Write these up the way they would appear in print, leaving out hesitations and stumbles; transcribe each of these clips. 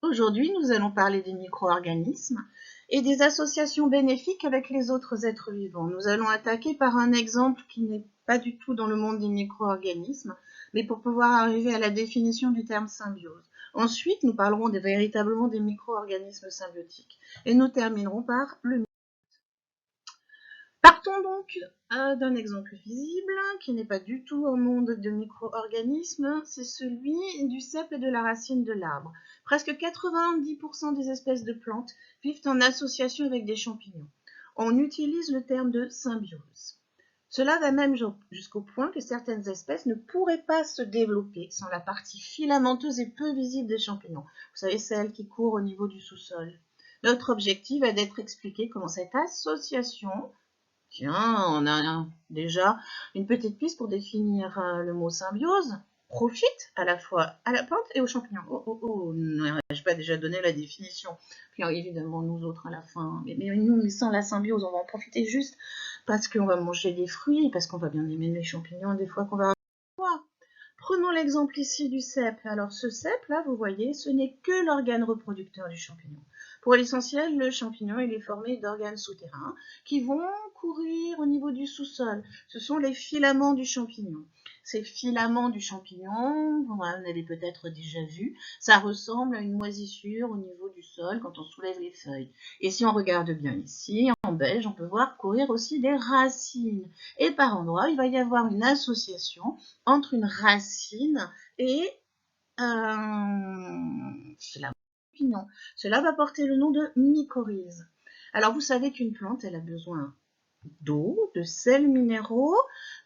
Aujourd'hui, nous allons parler des micro-organismes et des associations bénéfiques avec les autres êtres vivants. Nous allons attaquer par un exemple qui n'est pas du tout dans le monde des micro-organismes, mais pour pouvoir arriver à la définition du terme symbiose. Ensuite, nous parlerons véritablement des micro-organismes symbiotiques et nous terminerons par le. Partons donc d'un exemple visible, qui n'est pas du tout un monde de micro-organismes, c'est celui du cep et de la racine de l'arbre. Presque 90% des espèces de plantes vivent en association avec des champignons. On utilise le terme de symbiose. Cela va même jusqu'au point que certaines espèces ne pourraient pas se développer sans la partie filamenteuse et peu visible des champignons. Vous savez, celle qui court au niveau du sous-sol. Notre objectif est d'être expliqué comment cette association. Tiens, on a déjà une petite piste pour définir le mot symbiose. Profite à la fois à la plante et aux champignons. Oh, n'ai-je pas déjà donné la définition? Puis évidemment, nous autres à la fin. Mais nous, sans la symbiose, on va en profiter juste parce qu'on va manger des fruits, parce qu'on va bien aimer les champignons, des fois qu'on va avoir. Prenons l'exemple ici du cep. Alors ce cep, là, vous voyez, ce n'est que l'organe reproducteur du champignon. Pour l'essentiel, le champignon il est formé d'organes souterrains qui vont courir au niveau du sous-sol. Ce sont les filaments du champignon. Ces filaments du champignon, vous en avez peut-être déjà vu, ça ressemble à une moisissure au niveau du sol quand on soulève les feuilles. Et si on regarde bien ici, en beige, on peut voir courir aussi des racines. Et par endroits, il va y avoir une association entre une racine et la champignon. Cela va porter le nom de mycorhize. Alors vous savez qu'une plante, elle a besoin d'eau, de sels minéraux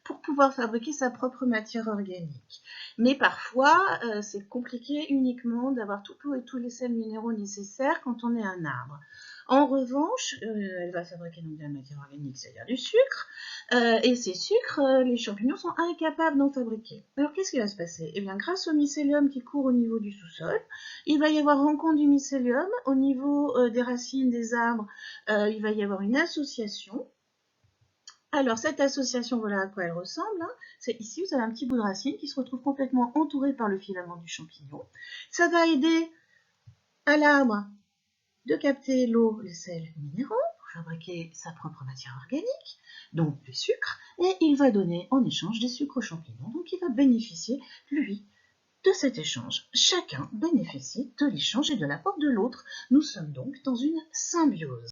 pour pouvoir fabriquer sa propre matière organique. Mais parfois, c'est compliqué uniquement d'avoir toute l'eau et tous les sels minéraux nécessaires quand on est un arbre. En revanche, elle va fabriquer donc de la matière organique, c'est-à-dire du sucre, et ces sucres, les champignons sont incapables d'en fabriquer. Alors qu'est-ce qui va se passer? Eh bien, grâce au mycélium qui court au niveau du sous-sol, il va y avoir rencontre du mycélium au niveau des racines des arbres, il va y avoir une association. Alors, cette association, voilà à quoi elle ressemble. Hein. C'est ici, vous avez un petit bout de racine qui se retrouve complètement entouré par le filament du champignon. Ça va aider à l'arbre de capter l'eau, les sels minéraux pour fabriquer sa propre matière organique, donc du sucre, et il va donner en échange des sucres aux champignons. Donc, il va bénéficier, lui, de cet échange. Chacun bénéficie de l'échange et de l'apport de l'autre. Nous sommes donc dans une symbiose.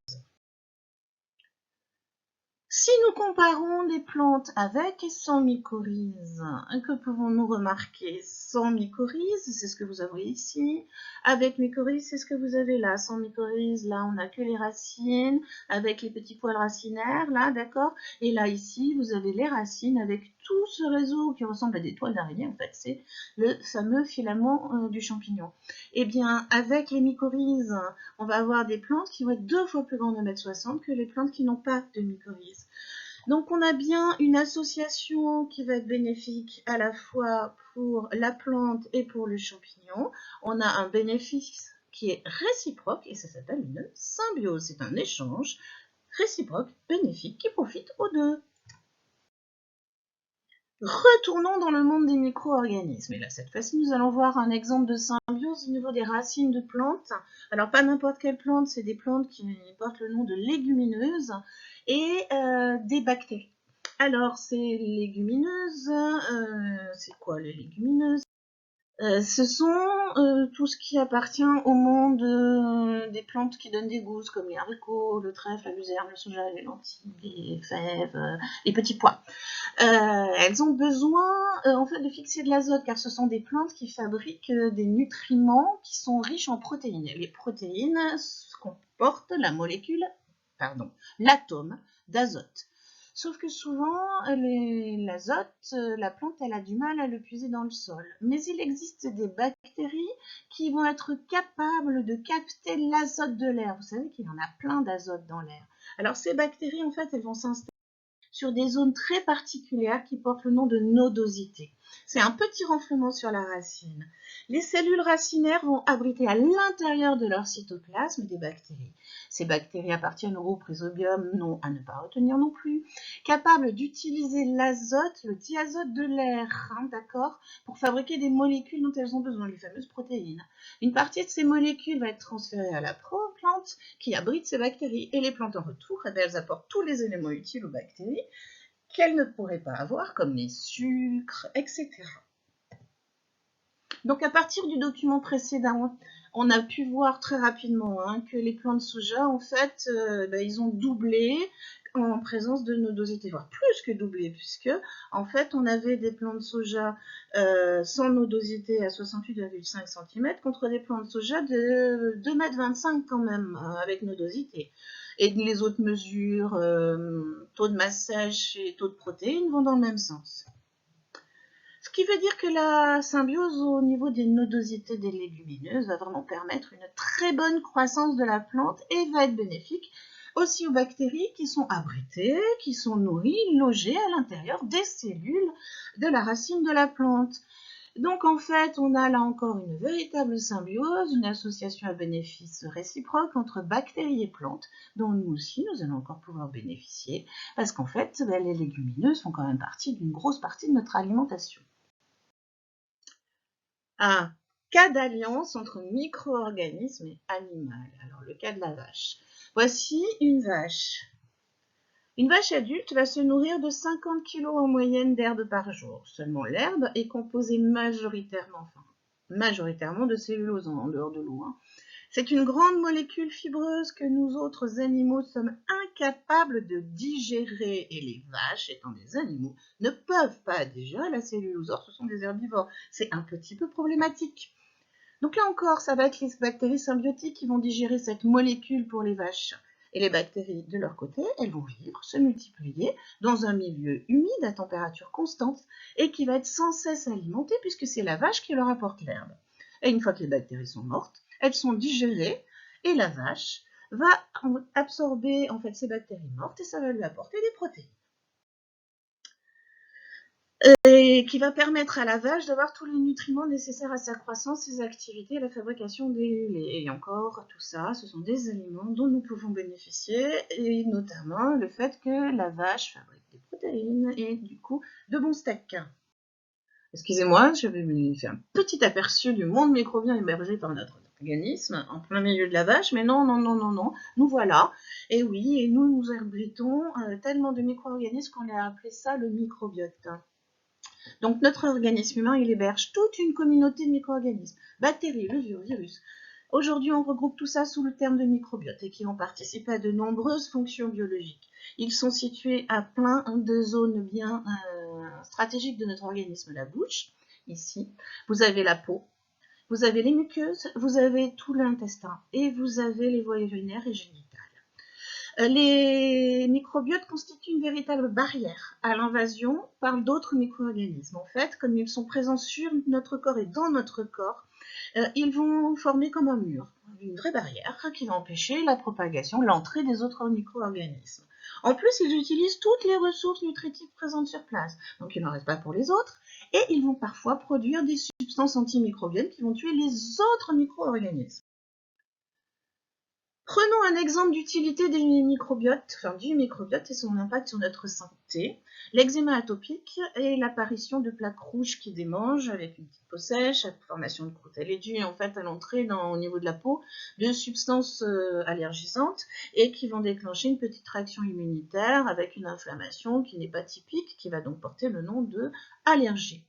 Si nous comparons les plantes avec et sans mycorhize, que pouvons-nous remarquer? Sans mycorhize, c'est ce que vous avez ici. Avec mycorhize, c'est ce que vous avez là. Sans mycorhize, là, on n'a que les racines, avec les petits poils racinaires, là, d'accord? Et là, ici, vous avez les racines avec tout ce réseau qui ressemble à des toiles d'araignée. En fait, c'est le fameux filament du champignon. Eh bien, avec les mycorhizes, on va avoir des plantes qui vont être 2 fois plus grandes de 1,60 m que les plantes qui n'ont pas de mycorhizes. Donc on a bien une association qui va être bénéfique à la fois pour la plante et pour le champignon. On a un bénéfice qui est réciproque et ça s'appelle une symbiose. C'est un échange réciproque, bénéfique qui profite aux deux. Retournons dans le monde des micro-organismes. Et là, cette fois-ci, nous allons voir un exemple de symbiose au niveau des racines de plantes. Alors, pas n'importe quelle plante, c'est des plantes qui portent le nom de légumineuses et des bactéries. Alors, ces légumineuses, c'est quoi les légumineuses? Ce sont tout ce qui appartient au monde des plantes qui donnent des gousses, comme les haricots, le trèfle, la luzerne, le soja, les lentilles, les fèves, les petits pois. Elles ont besoin en fait de fixer de l'azote car ce sont des plantes qui fabriquent des nutriments qui sont riches en protéines. Et les protéines comportent l'atome d'azote. Sauf que souvent, l'azote, la plante, elle a du mal à le puiser dans le sol. Mais il existe des bactéries qui vont être capables de capter l'azote de l'air. Vous savez qu'il y en a plein d'azote dans l'air. Alors ces bactéries, en fait, elles vont s'installer sur des zones très particulières qui portent le nom de nodosité. c'est un petit renflement sur la racine. Les cellules racinaires vont abriter à l'intérieur de leur cytoplasme des bactéries. Ces bactéries appartiennent au groupe Rhizobium, non à ne pas retenir non plus, capables d'utiliser l'azote, le diazote de l'air, d'accord, pour fabriquer des molécules dont elles ont besoin, les fameuses protéines. Une partie de ces molécules va être transférée à la plante qui abrite ces bactéries, et les plantes en retour, elles apportent tous les éléments utiles aux bactéries qu'elles ne pourraient pas avoir, comme les sucres, etc. Donc à partir du document précédent, on a pu voir très rapidement que les plants de soja, en fait, ils ont doublé en présence de nodosité, voire plus que doublé, puisque en fait on avait des plants de soja sans nodosité à 68,5 cm contre des plants de soja de 2,25 m quand même, avec nodosité. Et les autres mesures, taux de masse sèche et taux de protéines, vont dans le même sens. Ce qui veut dire que la symbiose au niveau des nodosités des légumineuses va vraiment permettre une très bonne croissance de la plante et va être bénéfique aussi aux bactéries qui sont abritées, qui sont nourries, logées à l'intérieur des cellules de la racine de la plante. Donc en fait, on a là encore une véritable symbiose, une association à bénéfice réciproque entre bactéries et plantes, dont nous aussi nous allons encore pouvoir bénéficier, parce qu'en fait, les légumineuses font quand même partie d'une grosse partie de notre alimentation. Un cas d'alliance entre micro-organismes et animal. Alors le cas de la vache. Voici une vache. Une vache adulte va se nourrir de 50 kg en moyenne d'herbe par jour. Seulement l'herbe est composée majoritairement de cellulose en dehors de l'eau. C'est une grande molécule fibreuse que nous autres animaux sommes incapables de digérer. Et les vaches, étant des animaux, ne peuvent pas digérer la cellulose. Or, ce sont des herbivores. C'est un petit peu problématique. Donc là encore, ça va être les bactéries symbiotiques qui vont digérer cette molécule pour les vaches. Et les bactéries, de leur côté, elles vont vivre, se multiplier dans un milieu humide à température constante et qui va être sans cesse alimenté puisque c'est la vache qui leur apporte l'herbe. Et une fois que les bactéries sont mortes, elles sont digérées et la vache va absorber en fait ces bactéries mortes et ça va lui apporter des protéines. Et qui va permettre à la vache d'avoir tous les nutriments nécessaires à sa croissance, ses activités et la fabrication des laits. Et encore, tout ça, ce sont des aliments dont nous pouvons bénéficier, et notamment le fait que la vache fabrique des protéines et du coup de bons steaks. Excusez-moi, je vais vous faire un petit aperçu du monde microbien émergé par notre organisme en plein milieu de la vache, mais non, nous voilà. Et oui, et nous abritons tellement de micro-organismes qu'on a appelé ça le microbiote. Donc notre organisme humain, il héberge toute une communauté de micro-organismes, bactéries, levures, virus. Aujourd'hui, on regroupe tout ça sous le terme de microbiote et qui vont participer à de nombreuses fonctions biologiques. Ils sont situés à plein de zones bien stratégiques de notre organisme. La bouche, ici, vous avez la peau, vous avez les muqueuses, vous avez tout l'intestin et vous avez les voies urinaires et génitales. Les microbiotes constituent une véritable barrière à l'invasion par d'autres micro-organismes. En fait, comme ils sont présents sur notre corps et dans notre corps, ils vont former comme un mur, une vraie barrière qui va empêcher la propagation, l'entrée des autres micro-organismes. En plus, ils utilisent toutes les ressources nutritives présentes sur place, donc il n'en reste pas pour les autres, et ils vont parfois produire des substances antimicrobiennes qui vont tuer les autres micro-organismes. Prenons un exemple d'utilité du microbiote et son impact sur notre santé. L'eczéma atopique et l'apparition de plaques rouges qui démangent avec une petite peau sèche, la formation de croûte, elle est due en fait à l'entrée au niveau de la peau de substances allergisantes et qui vont déclencher une petite réaction immunitaire avec une inflammation qui n'est pas typique, qui va donc porter le nom de allergie.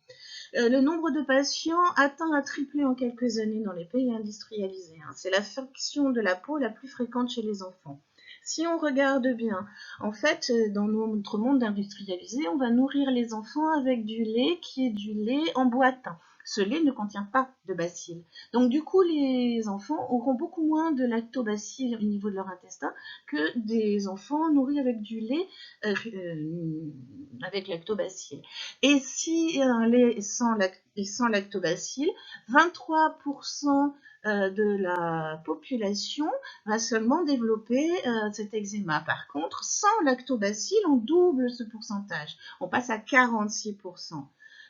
Le nombre de patients atteint à tripler en quelques années dans les pays industrialisés. C'est l'affection de la peau la plus fréquente chez les enfants. Si on regarde bien, en fait, dans notre monde industrialisé, on va nourrir les enfants avec du lait qui est du lait en boîte. Ce lait ne contient pas de bacilles. Donc du coup, les enfants auront beaucoup moins de lactobacilles au niveau de leur intestin que des enfants nourris avec du lait avec lactobacilles. Et si un lait sans lactobacilles, 23% de la population va seulement développer cet eczéma. Par contre, sans lactobacilles, on double ce pourcentage. On passe à 46%.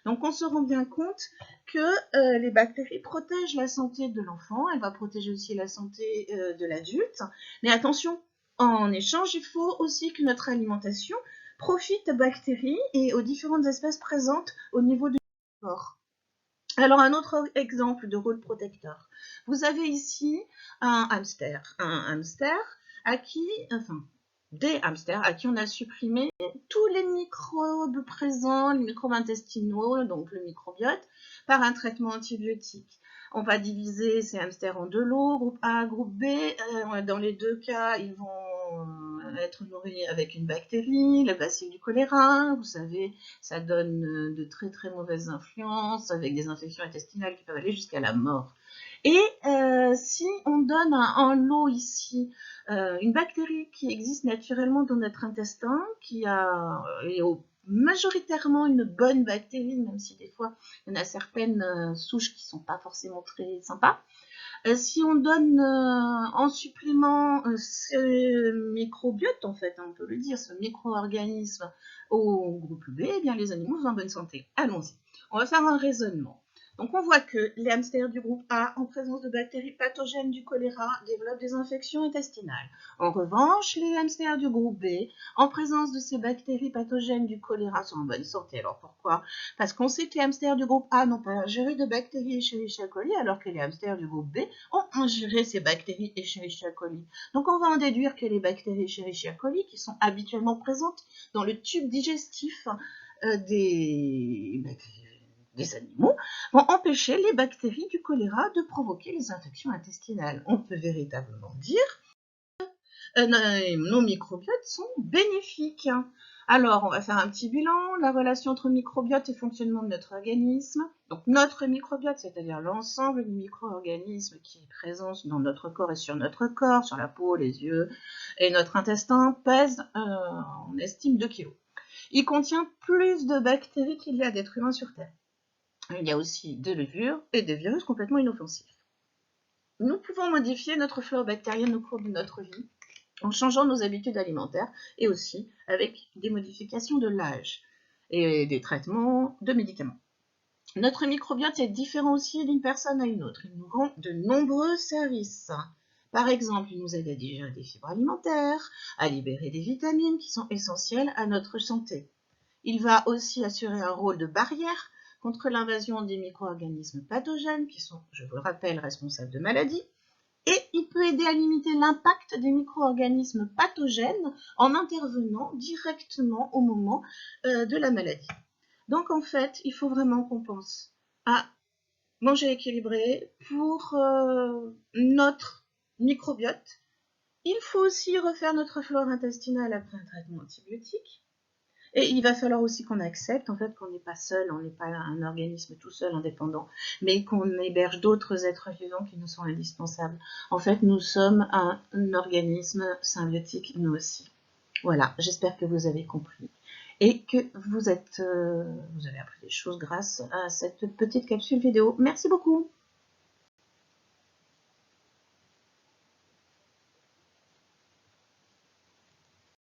Donc on se rend bien compte que les bactéries protègent la santé de l'enfant, elles vont protéger aussi la santé de l'adulte. Mais attention, en échange, il faut aussi que notre alimentation profite aux bactéries et aux différentes espèces présentes au niveau du corps. Alors un autre exemple de rôle protecteur. Vous avez ici un hamster à qui, enfin, des hamsters à qui on a supprimé tous les microbes présents, les microbes intestinaux, donc le microbiote, par un traitement antibiotique. On va diviser ces hamsters en deux lots, groupe A, groupe B. Dans les deux cas, ils vont être nourris avec une bactérie, le bacille du choléra. Vous savez, ça donne de très très mauvaises influences avec des infections intestinales qui peuvent aller jusqu'à la mort. Et si on donne un lot ici, une bactérie qui existe naturellement dans notre intestin, qui est majoritairement une bonne bactérie, même si des fois il y en a certaines souches qui ne sont pas forcément très sympas. Si on donne en supplément ce microbiote, en fait, on peut le dire, ce micro-organisme au groupe B, eh bien les animaux sont en bonne santé. Allons-y. On va faire un raisonnement. Donc on voit que les hamsters du groupe A, en présence de bactéries pathogènes du choléra, développent des infections intestinales. En revanche, les hamsters du groupe B, en présence de ces bactéries pathogènes du choléra, sont en bonne santé. Alors pourquoi? Parce qu'on sait que les hamsters du groupe A n'ont pas ingéré de bactéries Escherichia coli, alors que les hamsters du groupe B ont ingéré ces bactéries Escherichia coli. Donc on va en déduire que les bactéries Escherichia coli, qui sont habituellement présentes dans le tube digestif des animaux, vont empêcher les bactéries du choléra de provoquer les infections intestinales. On peut véritablement dire nos microbiotes sont bénéfiques. Alors, on va faire un petit bilan, la relation entre microbiote et fonctionnement de notre organisme. Donc, notre microbiote, c'est-à-dire l'ensemble du micro-organisme qui est présent dans notre corps et sur notre corps, sur la peau, les yeux et notre intestin, pèse, on estime, 2 kg. Il contient plus de bactéries qu'il y a d'êtres humains sur Terre. Il y a aussi des levures et des virus complètement inoffensifs. Nous pouvons modifier notre flore bactérienne au cours de notre vie en changeant nos habitudes alimentaires et aussi avec des modifications de l'âge et des traitements de médicaments. Notre microbiote est différent aussi d'une personne à une autre. Il nous rend de nombreux services. Par exemple, il nous aide à digérer des fibres alimentaires, à libérer des vitamines qui sont essentielles à notre santé. Il va aussi assurer un rôle de barrière contre l'invasion des micro-organismes pathogènes qui sont, je vous le rappelle, responsables de maladies. Et il peut aider à limiter l'impact des micro-organismes pathogènes en intervenant directement au moment de la maladie. Donc en fait, il faut vraiment qu'on pense à manger équilibré pour notre microbiote. Il faut aussi refaire notre flore intestinale après un traitement antibiotique. Et il va falloir aussi qu'on accepte en fait qu'on n'est pas seul, on n'est pas un organisme tout seul indépendant, mais qu'on héberge d'autres êtres vivants qui nous sont indispensables. En fait, nous sommes un organisme symbiotique nous aussi. Voilà, j'espère que vous avez compris et que vous avez appris des choses grâce à cette petite capsule vidéo. Merci beaucoup.